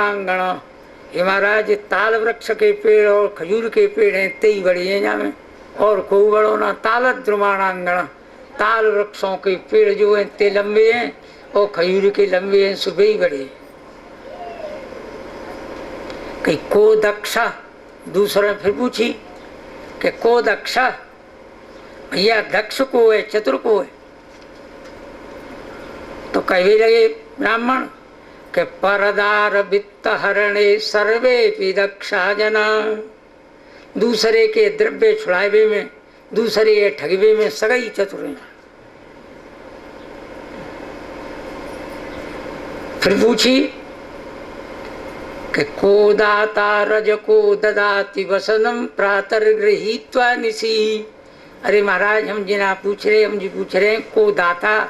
द्रुमाणांगण, ये महाराज ताल वृक्ष के पेड़ और खजूर के पेड़ हैं ते ही बड़े हैं जामे, और खूब बड़ो ना ताल द्रुमाणांगण, ताल वृक्षों के पेड़ जो हैं ते लंबे हैं और खजूर के लंबे हैं, सुबह ही बड़े। कहीं को दक्षा, दूसरा फिर पूछी कि को दक्षा, भैया दक्ष को है चतुर को है? तो कहने लगे ब्राह्मण के परदार वित्त हरणे सर्वे भी दक्षा जना, दूसरे के द्रव्य छुड़ावे में, दूसरे के ठगवे में सगई चतुर हैं। फिर पूछी कि को दाता रज को ददाति वसनम प्रातर्गृहीत्वा निसी। अरे महाराज हम जिना पूछ रहे, हम जी पूछ रहे हैं को दाता,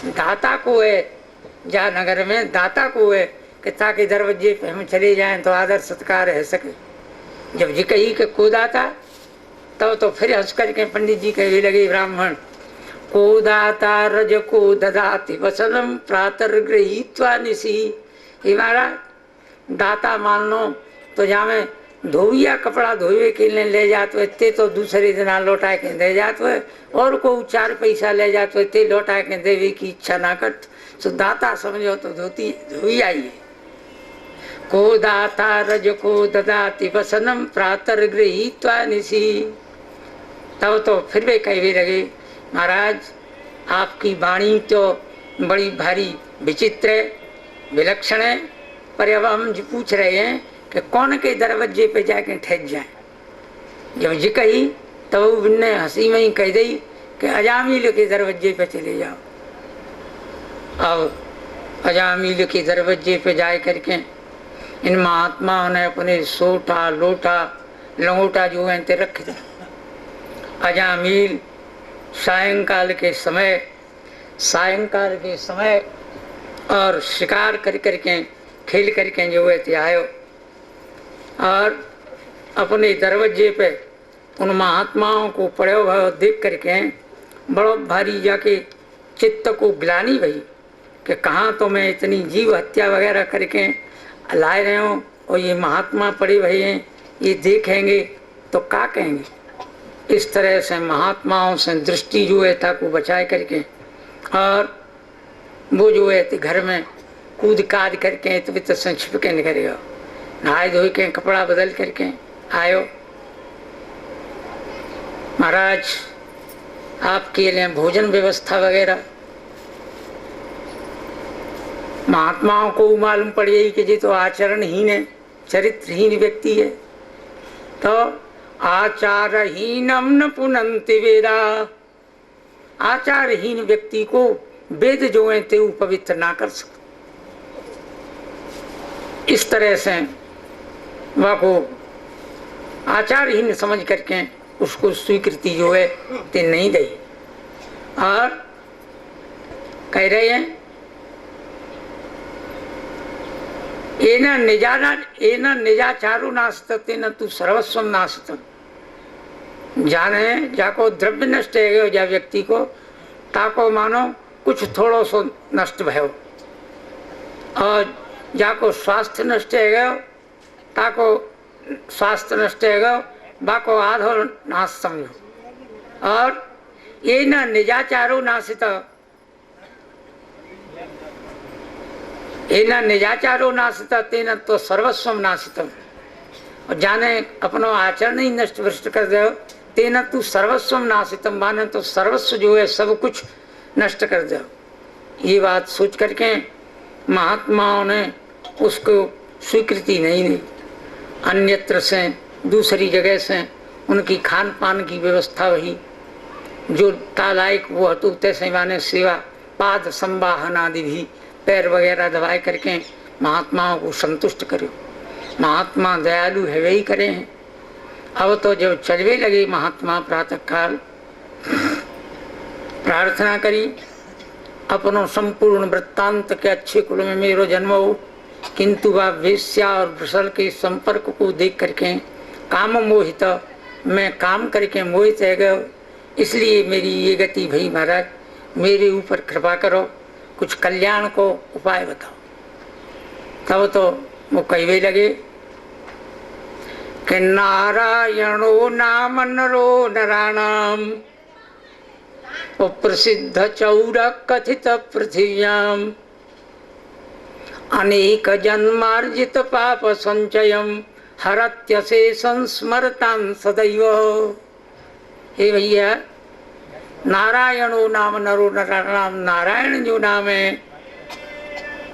दाता को है जा नगर में, दाता को है कि ताकि दरवाजे पे हम चले जाएं तो आदर सत्कार रह सके। जब जी कही कि को दाता, तब तो फिर हंस करके पंडित जी कहने लगे ब्राह्मण को दाता रज को ददाति वसनम प्रातर्गृहीत्वा निसी। ये महाराज दाता मान लो तो जामे धोबिया कपड़ा धोवे के लिए ले जाते ते तो दूसरे दिन लौटा के दे जाते, और को 4 पैसा ले जाते ते लौटा के देवे की इच्छा ना करते, तो दाता समझो तो धोबिया ही है। को दाता रज को ददाति वसनम प्रातर्गृहीत्वा निसी। तब तो फिर भी कहने लगे महाराज आपकी वाणी तो बड़ी भारी विचित्र है, विलक्षण है, पर अब हम जी पूछ रहे हैं कि कौन के दरवाजे पे जाके ठहर जाए। जब जी कही तब तो बिन्ने हंसी में ही कह दी कि अजामिल के दरवाजे पे चले जाओ। अब अजामिल के दरवाजे पे जाए करके इन महात्माओं ने अपने सोटा लोटा लंगोटा जो है ते रख दिया। अजामिल सायंकाल के समय और शिकार कर करके खेल करके जो है आयो, और अपने दरवाजे पे उन महात्माओं को पड़े हुए देख करके बड़ो भारी जाके चित्त को ग्लानि भई कि कहाँ तो मैं इतनी जीव हत्या वगैरह करके लाए रहे हूँ, और ये महात्मा पड़े भई हैं, ये देखेंगे तो क्या कहेंगे। इस तरह से महात्माओं से दृष्टि जो है था को बचाए करके, और वो जो है घर में कूद काद करके तो से छिप के निकल गया, नहाए धोए के कपड़ा बदल करके आयो। महाराज आपके लिए भोजन व्यवस्था वगैरह, महात्माओं को मालूम पड़ गई कि ये तो आचरणहीन है, चरित्रहीन व्यक्ति है, तो आचारहीनम न पुनन्ति वेदा, आचारहीन व्यक्ति को वेद जो है ते पवित्र ना कर सकते। इस तरह से वह को आचारहीन समझ करके उसको स्वीकृति जो है ते नहीं दी, और कह रहे हैं एना निजाचारो नास्त तेना तू सर्वस्व नास्त। जाने जाको द्रव्य नष्ट है गयो जा व्यक्ति को, ताको मानो कुछ थोड़ो सो नष्ट भयो, और जाको स्वास्थ्य नष्ट है गयो ताको स्वास्थ्य नष्ट है गयो, बाको आधो नाश समझो। और ये न निजाचारो नासित, ये न निजाचारो नासित तेना तो सर्वस्व नासितम। और जाने अपनो आचरण ही नष्ट भ्रष्ट कर दो तेना तू सर्वस्व नासितम, माने तो सर्वस्व जो है सब कुछ नष्ट कर दो। ये बात सोच करके महात्माओं ने उसको स्वीकृति नहीं दी। अन्यत्र से दूसरी जगह से उनकी खान पान की व्यवस्था वही जो तालायक वो हतु तैसे माने सेवा पाद संवाहन आदि भी पैर वगैरह दबाए करके महात्माओं को संतुष्ट करो। महात्मा दयालु है वही करे हैं। अब तो जब चलवे लगे महात्मा प्रातः काल प्रार्थना करी अपनो संपूर्ण वृत्तांत के अच्छे कुल में मेरो जन्म हो, किंतु वह वेश्या और वृषल के संपर्क को देख करके काम मोहित, मैं काम करके मोहित रह गया, इसलिए मेरी ये गति भई। महाराज मेरे ऊपर कृपा करो, कुछ कल्याण को उपाय बताओ। तब तो वो कहवे लगे कि नारायणो नाम नरो नराणाम वो प्रसिद्ध चौर कथित पृथिव्याम अनेक जन्मार्जित पाप संचयम हरत्यसे संस्मरतां सदैव। हे भैया, नारायणो नाम नरो नराणाम, नारायण जो नाम है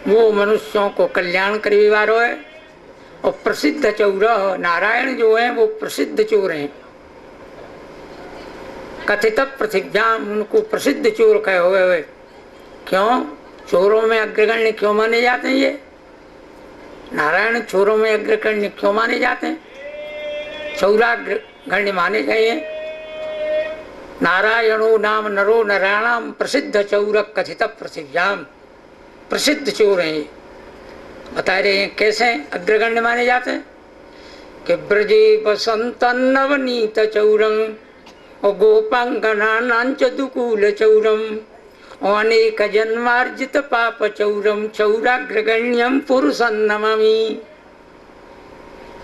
वो मनुष्यों को कल्याण करने वालो है। और प्रसिद्ध चौर, नारायण जो है वो प्रसिद्ध चोर हैं। कथित पृथिव्याम, उनको प्रसिद्ध चोर कहे हुए। क्यों? चोरों में अग्रगण्य क्यों माने जाते हैं? ये नारायण चोरों में अग्रगण्य क्यों माने जाते हैं? चौराग्रगण्य माने गए हैं। नारायणो नाम नरो नराणाम प्रसिद्ध चौर कथित पृथिव्याम, प्रसिद्ध चोर हैं। बता रहे हैं कैसे अग्रगण्य माने जाते हैं कि ब्रजे बसंत नवनीत चौरम और गोपांगनानांच दुकूल चौरम और अनेक जन्मार्जित पाप चौरम चौराग्रगण्यम पुरुषं नमामि।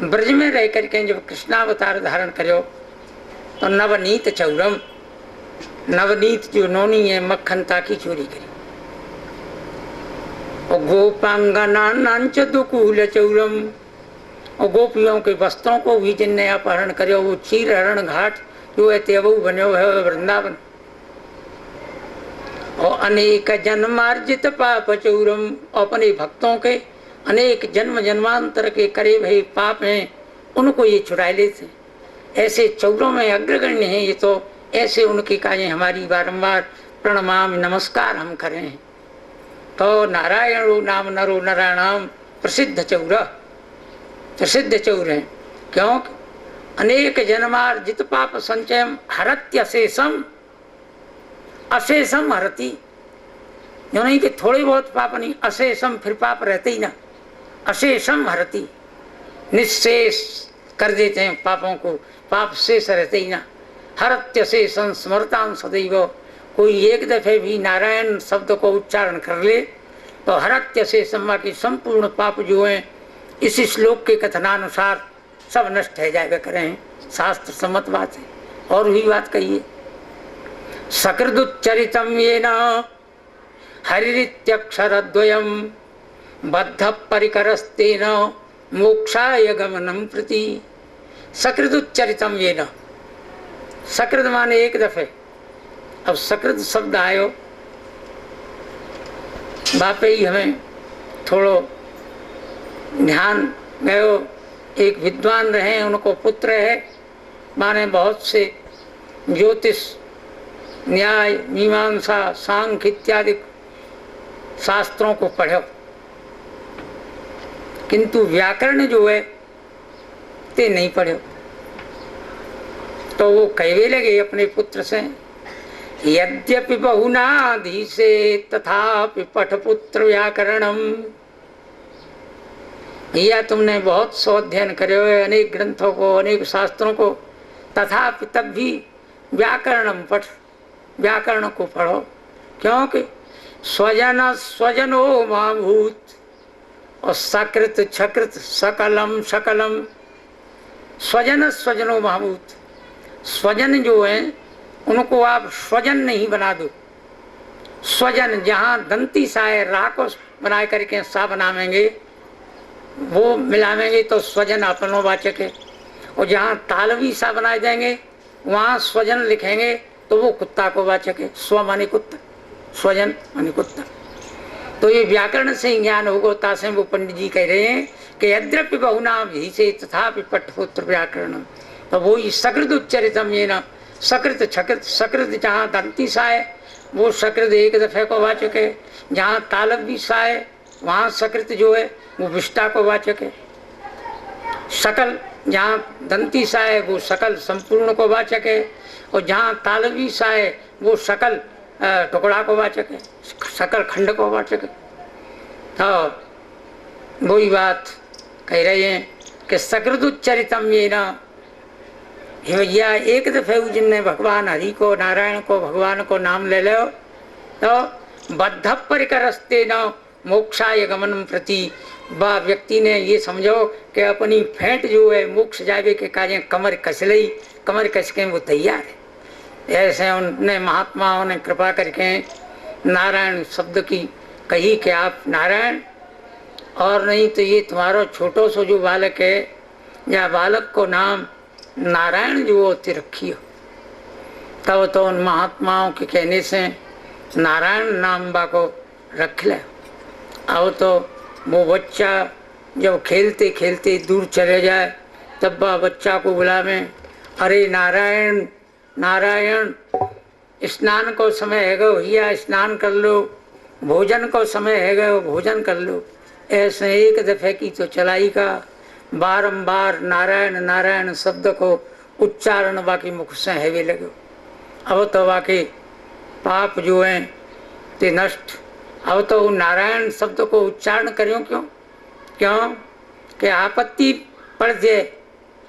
ब्रज में रह करके जब कृष्णावतार धारण करो तो नवनीत चौरम, नवनीत जो नौनी है मक्खन ताकी चोरी करी। और गोपांगनानांच दुकूल चौरम, और गोपियों के वस्त्रों को भी जिनने अपहरण करो, वो चीर हरण घाट जो है तेवु बनो है वृंदावन। और अनेक जन्मार्जित पाप चौरम, अपने भक्तों के अनेक जन्म जन्मांतर के करे भई पाप हैं उनको ये छुड़ा लेते। ऐसे चौरों में अग्रगण्य हैं ये, तो ऐसे उनकी काजें हमारी बारंबार प्रणमाम नमस्कार हम करें। तो नारायणो नाम नरो नराणाम प्रसिद्ध चौर, प्रसिद्ध चौर हैं। क्यों? अनेक जन्मार्जित पाप संचयम हरत्यशेषम, अशेषम हरती, जो नहीं कि थोड़े बहुत पाप नहीं, अशेषम फिर पाप रहते ही ना, अशेषम हरती, निशेष कर देते हैं पापों को, पाप शेष रहते ही ना। हरत्यशेषम स्मरतां सदैव, कोई एक दफे भी नारायण शब्द को उच्चारण कर ले तो हरत्यशेषम की संपूर्ण पाप जो है इस श्लोक के कथनानुसार सब नष्ट हो जाएगा करें। शास्त्र सम्मत बात है। और भी बात कहिए, सकृदुच्चरितम येन हरिरित्यक्षरद्वयं बद्ध परिकरस्तेन मोक्षाय गमनं प्रति। सकृदुच्चरितम येन, सकृद माने एक दफे। अब सकृद शब्द आयो, बापे ही हमें थोड़ो ध्यान गयो। एक विद्वान रहे, उनको पुत्र है, माने बहुत से ज्योतिष न्याय मीमांसा सांख्य इत्यादि शास्त्रों को पढ़ो, किंतु व्याकरण जो है ते नहीं पढ़ो। तो वो कहवे लगे अपने पुत्र से, यद्यपि बहुनाधीसे तथापि पठपुत्र व्याकरणम। भैया तुमने बहुत सौ अध्ययन करे हुए अनेक ग्रंथों को, अनेक शास्त्रों को, तथापि तब भी व्याकरणम पठ, व्याकरण को पढ़ो। क्योंकि स्वजन स्वजनो महाभूत और सकृत छकृत सकलम सकलम। स्वजन स्वजनो महाभूत, स्वजन जो है उनको आप स्वजन नहीं बना दो। स्वजन जहाँ दंती साय रा को बना करके सा बनावेंगे, वो मिलावेंगे तो स्वजन अपनोवाचक है। और जहाँ तालवी सा बनाए जाएंगे वहाँ स्वजन लिखेंगे तो वो कुत्ता को वाचक है। स्व माने कुत्ता, स्वजन माने कुत्ता। तो ये व्याकरण से ही ज्ञान होगा। तासे वो पंडित जी कह रहे हैं कि यद्यपि बहुनाम ही से तथापि पठपुत्र व्याकरण। तो वो ही सकृत उच्चरितम ये न, सकृत छकृत, सकृत जहाँ दंती सा है वो सकृत एक दफे को वाचक है, जहाँ तालवी सा है वहाँ सकृत जो है वो विष्टा को वाचक है। सकल जहाँ दंती सा है वो सकल संपूर्ण को वाचक है, और जहाँ तालवी सा है वो सकल टुकड़ा को वाचक है, सकल खंड को वाचक है। तो वही बात कह रहे हैं कि सकृत उच्चरितम ये न। भैया एक दफे जिनने भगवान हरि को, नारायण को, भगवान को नाम ले लो तो बद्ध परिकरस्ते न मोक्षाय गमनम प्रति, वह व्यक्ति ने ये समझो कि अपनी फेंट जो है मोक्ष जावे के कार्य कमर कस लई, कमर कस के वो तैयार है। ऐसे उनने महात्माओं ने कृपा करके नारायण शब्द की कही कि आप नारायण, और नहीं तो ये तुम्हारा छोटो सो जो बालक है या बालक को नाम नारायण जो होती रखी हो। तब तो उन महात्माओं के कहने से नारायण नाम बा को रख ले। अब तो वो बच्चा जब खेलते खेलते दूर चले जाए तब वह बच्चा को बुलावे, अरे नारायण नारायण, स्नान को समय है गो भैया स्नान कर लो, भोजन को समय है गो भोजन कर लो। ऐसे एक दफे की तो चलाई का बारंबार नारायण नारायण शब्द को उच्चारण बाकी मुख से हैवे लगे। अब तो बाकी पाप जो हैं ते नष्ट। अब तो नारायण शब्द को उच्चारण करियो क्यों क्यों कि आपत्ति पड़ जाए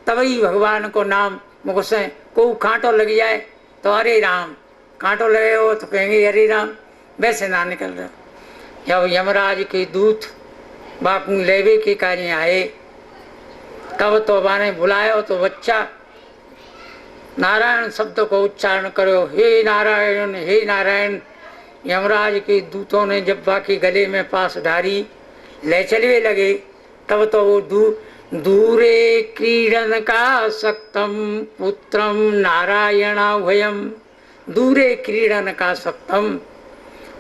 तभी भगवान को नाम मुख से को कांटो लग जाए तो हरे राम, कांटो लगे हो तो कहेंगे हरे राम, वैसे ना निकल रहा। जब यमराज के दूत बापू लेवे के कार्य आए तब तो बाने बुलायो तो बच्चा नारायण शब्द को उच्चारण करो, हे नारायण हे नारायण। यमराज के दूतों ने जब बाकी गले में पास डारी ले चलवे लगे तब तो वो दूरे क्रीडन का सक्तम पुत्रम नारायणाभयम, दूरे क्रीडन का सक्तम,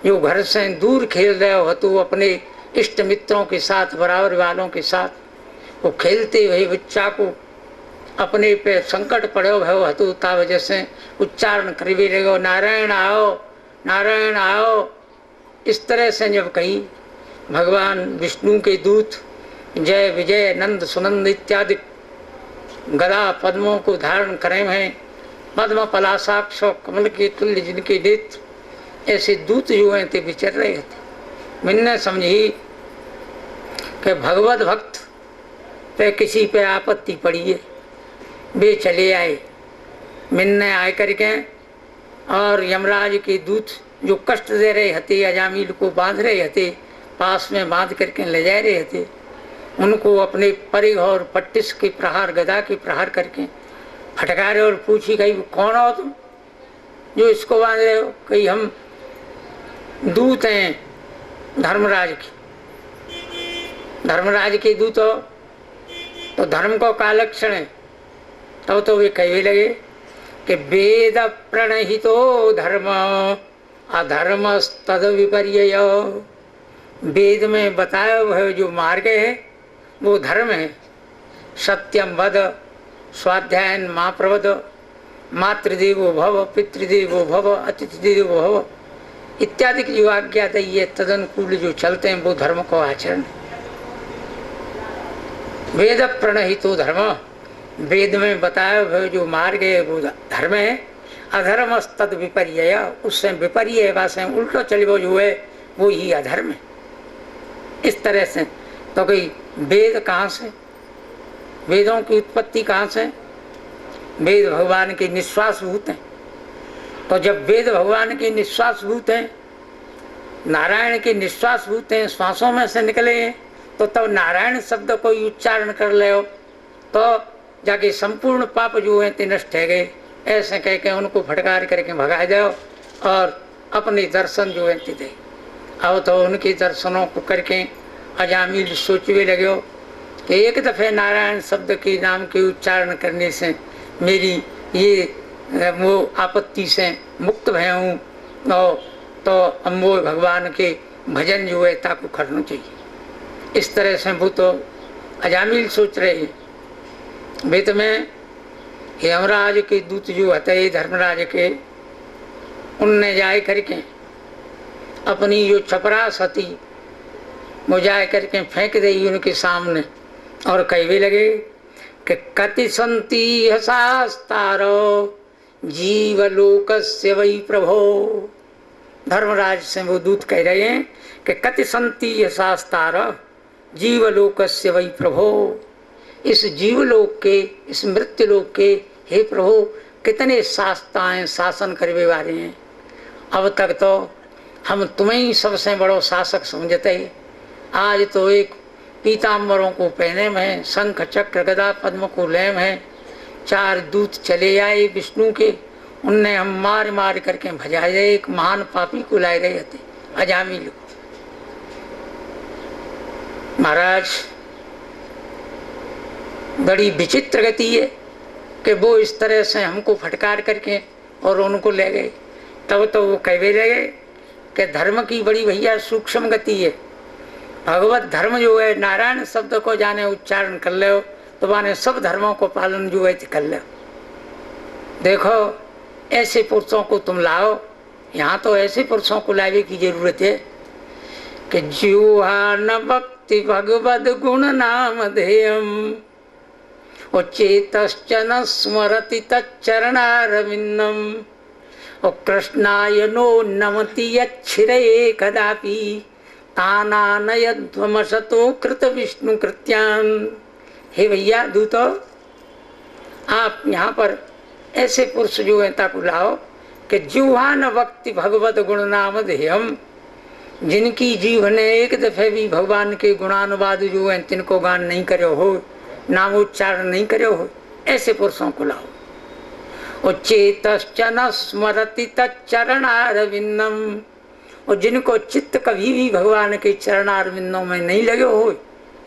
जो घर से दूर खेल रहे हो तो अपने इष्ट मित्रों के साथ बराबर वालों के साथ वो खेलते हुए बच्चा को अपने पे संकट पड़े भयो हतु ता वजह से उच्चारण करवे लगो, नारायण आओ नारायण आओ। इस तरह से जब कही भगवान विष्णु के दूत जय विजय नंद सुनंद इत्यादि गदा पद्मों को धारण करे हैं, पद्म पलाशाक्ष कमल के तुल्य जिनके नेत्र, ऐसे दूत जो हैं ते विचर रहे थे। मैंने समझी कि भगवत भक्त पे किसी पे आपत्ति पड़ी है, वे चले आए मिलने आए करके, और यमराज के दूत जो कष्ट दे रहे थे अजामिल को बांध रहे थे, पास में बांध करके ले जा रहे थे, उनको अपने परिघ और पट्टिस के प्रहार गदा के प्रहार करके फटकारे और पूछी कही कौन हो तुम जो इसको बांध रहे हो? कही हम दूत हैं धर्मराज की। धर्मराज के दूत हो तो धर्म को का लक्षण है? तो वे कहने लगे कि वेद प्रणहितो धर्म अधर्म तद विपर्य, वेद में बताया हुआ जो मार्ग है वो धर्म है। सत्यम वद स्वाध्यायन माँ प्रवद मातृदेवो भव पितृदेवो भव अतिथिदेवो भव इत्यादि की जो आज्ञा दी है तदनुकूल जो चलते हैं वो धर्म को आचरण। वेद प्रणहितो धर्म, वेद में बताया हुआ जो मार्ग है वो धर्म है। अधर्म तद विपर्य, उससे विपर्य वासे उल्टो चलिबो जो है वो ही अधर्म है। इस तरह से तो कोई वेद कहाँ से, वेदों की उत्पत्ति कहाँ से? वेद भगवान के निश्वास भूत हैं। तो जब वेद भगवान के निश्वास भूत हैं, नारायण के निश्वास भूत हैं, श्वासों में से निकले हैं, तो तब नारायण शब्द को उच्चारण कर ले हो तो जाके संपूर्ण पाप जो है ते नष्ट है गए। ऐसे कह के उनको फटकार करके भगा जाओ और अपने दर्शन जो है ते दे। अब तो उनके दर्शनों को करके अजामिल सोचने लगे कि एक दफ़े नारायण शब्द के नाम के उच्चारण करने से मेरी ये वो आपत्ति से मुक्त भय हूँ, तो अम्बो भगवान के भजन जो है ताको करना चाहिए। इस तरह से वो तो अजामिल सोच रहे हैं। वेद में यमराज के दूत जो हते धर्मराज के, उनने जाए करके अपनी जो चपरास हती वो जाए करके फेंक दी उनके सामने और कहवे लगे कि कति संति हसास्तारो जीवलोकस्य वै प्रभो। धर्मराज से वो दूत कह रहे हैं कि कति संति हसास्तारो जीवलोकस्य वै प्रभो, इस जीवलोक के इस मृत्युलोक के हे प्रभु कितने शास्ताएं शासन करवे वाले हैं। अब तक तो हम तुम्हें ही सबसे बड़ो शासक समझते, आज तो एक पीताम्बरों को पहने में, शंख चक्र गदा पद्म को लेम है। 4 दूत चले आए विष्णु के, उनने हम मार मार करके भजाए। एक महान पापी को लाए रहे थे, अजामिल को। महाराज बड़ी विचित्र गति है कि वो इस तरह से हमको फटकार करके और उनको ले गए। तब तो वो कहवे लगे कि धर्म की बड़ी भैया सूक्ष्म गति है। भगवत धर्म जो है, नारायण शब्द को जाने उच्चारण कर ले तो माने सब धर्मों को पालन जो है कर ले। देखो ऐसे पुरुषों को तुम लाओ, यहाँ तो ऐसे पुरुषों को लावे की जरूरत है कि जीवा न भक्ति भगवद गुण नाम ध्येयम चेतश्च न स्मरति तच्चरणारविन्दम कृष्णाय नो नमति यच्छिरे कदापि तानानयध्वमसतो कृत विष्णु कृत्यान। हे भैया दूतो, आप यहाँ पर ऐसे पुरुष जो है ताकू लाओ कि जीवान भक्ति भगवत गुण नाम ध्येयम, जिनकी जीव ने एक दफे भी भगवान के गुणानुवाद जो है तिनको गान नहीं करो हो, नाम उच्चारण नहीं करो हो, ऐसे पुरुषों को लाओ। चेतश्च न स्मरति तच्चरणारविन्दम, और जिनको चित्त कभी भी भगवान के चरणारविंदों में नहीं लगे हो,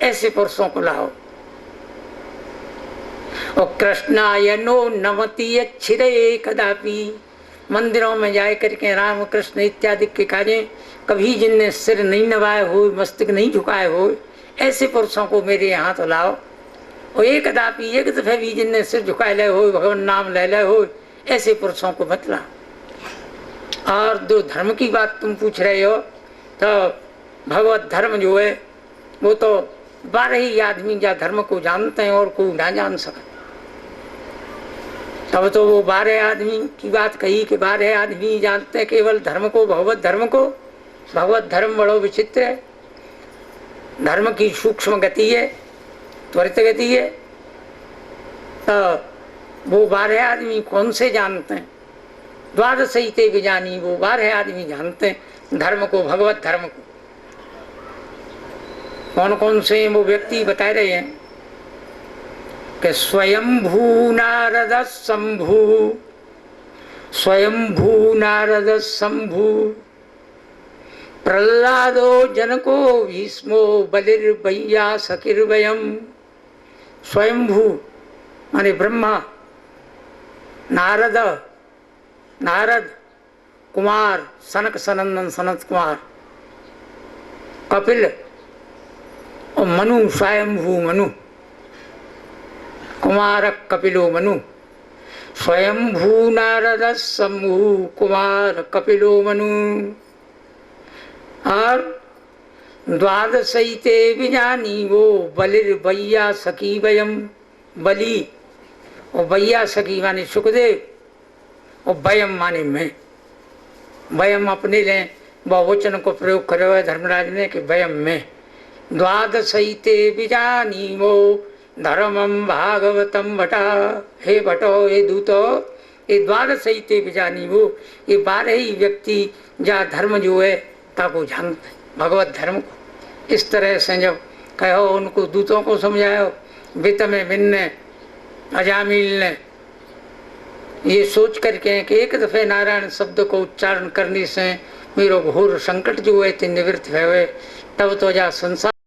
ऐसे पुरुषों को लाओ। और कृष्णाय नो नमति यच्छिरे कदापि, मंदिरों में जाए करके राम कृष्ण इत्यादि के कार्य कभी जिनने सिर नहीं नवाए हो, मस्तक नहीं झुकाए हो, ऐसे पुरुषों को मेरे यहाँ तो लाओ। और एक कदापि एक दफे भी जिनने सिर झुकाए ले हो, भगवान नाम ले ले हो, ऐसे पुरुषों को मत लाओ। और जो धर्म की बात तुम पूछ रहे हो, तो भगवत धर्म जो है वो तो 12 ही आदमी या धर्म को जानते हैं और कोई ना जान सके। तब तो वो 12 आदमी की बात कही कि 12 आदमी जानते हैं केवल धर्म को, भगवत धर्म को। भगवत धर्म बड़ो विचित्र है, धर्म की सूक्ष्म गति है, त्वरित गति है। तो वो 12 आदमी कौन से जानते हैं? द्वादशैते विजानी, वो 12 आदमी जानते हैं धर्म को, भगवत धर्म को। कौन कौन से वो व्यक्ति बता रहे हैं कि स्वयंभू नारद शंभु, स्वयंभू नारद शंभु, प्रहलादो जनको भीष्मो बलिर्वैया सकिर्वयम। स्वयंभू माने ब्रह्मा, नारद नारद कुमार सनक सनंदन सनत कुमार, कपिल और मनु, स्वयंभू मनु, कुमार कपिलो मनु। स्वयंभू नारद शंभु कुमार कपिलो मनु। और द्वादशैते विजानी वो बलिर्वैया सखी वयम, बलि और वैया सखी माने सुखदेव, और वयम माने मैं। वयम अपने लें बहुवचन को प्रयोग करे हुए धर्मराज ने कि वयम मैं। द्वादशैते विजानी वो धर्मम भागवतम भटा। हे भटो, हे दूतो, ये द्वादशैते विजानी वो, ये 12 ही व्यक्ति जा धर्म जो है ताको जानते भगवत धर्म को। इस तरह से जब कहो उनको दूतों को समझाओ, वित्त में भिन्न अजामिल ने ये सोच करके कि एक दफे नारायण शब्द को उच्चारण करने से मेरो घोर संकट जो है निवृत्त हुए, तब तो जा संसार